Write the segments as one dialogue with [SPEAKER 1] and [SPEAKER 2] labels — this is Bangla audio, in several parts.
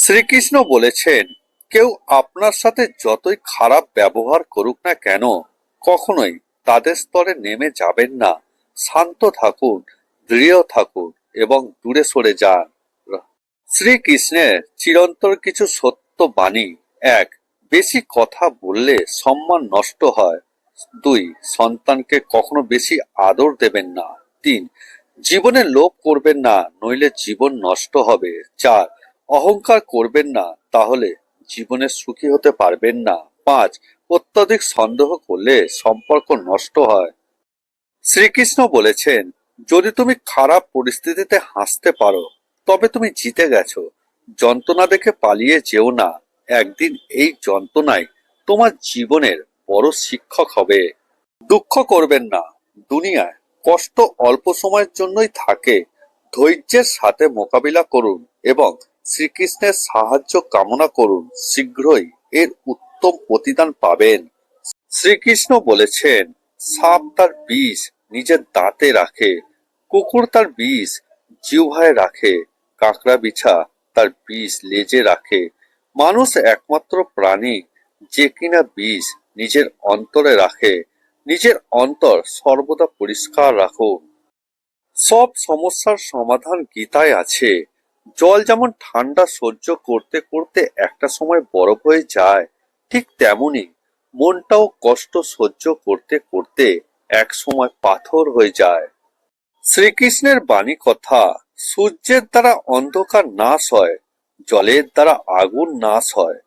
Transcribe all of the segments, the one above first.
[SPEAKER 1] শ্রীকৃষ্ণ বলেছেন, কেউ আপনার সাথে যতই খারাপ ব্যবহার করুক না কেন, কখনোই তাদের স্তরে নেমে যাবেন না। শান্ত থাকুন, দৃঢ় থাকুন এবং দূরে সরে যান। শ্রীকৃষ্ণের চিরন্তর কিছু সত্য বাণী: এক, বেশি কথা বললে সম্মান নষ্ট হয়। দুই, সন্তানকে কখনো বেশি আদর দেবেন না। তিন, জীবনে লোভ করবেন না, নইলে জীবন নষ্ট হবে। চার, অহংকার করবেন না, তাহলে জীবনে সুখী হতে পারবেন না। পাঁচ, অত্যধিক সন্দেহ করলে সম্পর্ক নষ্ট হয়। শ্রীকৃষ্ণ বলেছেন, যদি তুমি খারাপ পরিস্থিতিতে হাসতে পারো, তবে তুমি জিতে গেছো। যন্ত্রণা দেখে পালিয়ে যেও না, একদিন এই যন্ত্রণাই তোমার জীবনের বড় শিক্ষক হবে। দুঃখ করবেন না, দুনিয়ায় কষ্ট অল্প সময়ের জন্যই থাকে। ধৈর্যের সাথে মোকাবিলা করুন এবং শ্রীকৃষ্ণের সাহায্য কামনা করুন, শীঘ্রই এর উত্তম প্রতিদান পাবেন। শ্রীকৃষ্ণ বলেছেন, সাপ তার বিষ নিজের দাঁতে রাখে, কুকুর তার বিষ জিহ্বায় রাখে, কাঁকড়া বিছা তার বিষ লেজে রাখে। মানুষ একমাত্র প্রাণী যে কিনা বিষ নিজের অন্তরে রাখে। নিজের অন্তর সর্বদা পরিষ্কার রাখুন। সব সমস্যার সমাধান গীতায় আছে। জল যেমন ঠান্ডা সহ্য করতে করতে একটা সময় বরফ হয়ে যায়, ঠিক তেমনি মনটাও কষ্ট সহ্য করতে করতে এক সময় পাথর হয়ে যায়। শ্রীকৃষ্ণের বাণী কথা: সূর্যের দ্বারা অন্ধকার নাশ হয়, জলের দ্বারা আগুন নাশ হয়,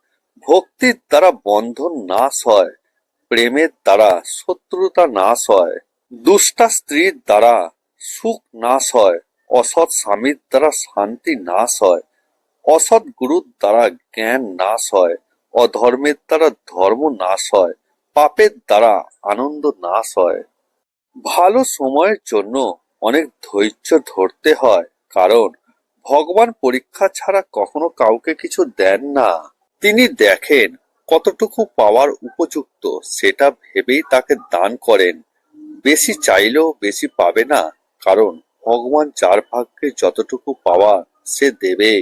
[SPEAKER 1] ভক্তির দ্বারা বন্ধন নাশ হয়, প্রেমের দ্বারা শত্রুতা নাশ হয়, দুষ্টা স্ত্রীর দ্বারা সুখ নাশ হয়, অসৎ স্বামীর দ্বারা শান্তি নাশ হয়, অসৎ গুরুর দ্বারা জ্ঞান নাশ হয়, অধর্মের দ্বারা ধর্ম নাশ হয়, পাপের দ্বারা আনন্দ নাশ হয়। ভালো সময়ের জন্য অনেক ধৈর্য ধরতে হয়, কারণ ভগবান পরীক্ষা ছাড়া কখনো কাউকে কিছু দেন না। তিনি দেখেন কতটুকু পাওয়ার উপযুক্ত, সেটা ভেবেই তাকে দান করেন। বেশি চাইলেও বেশি পাবে না, কারণ ভগবান যার ভাগ্যে যতটুকু পাওয়া সে দেবেই।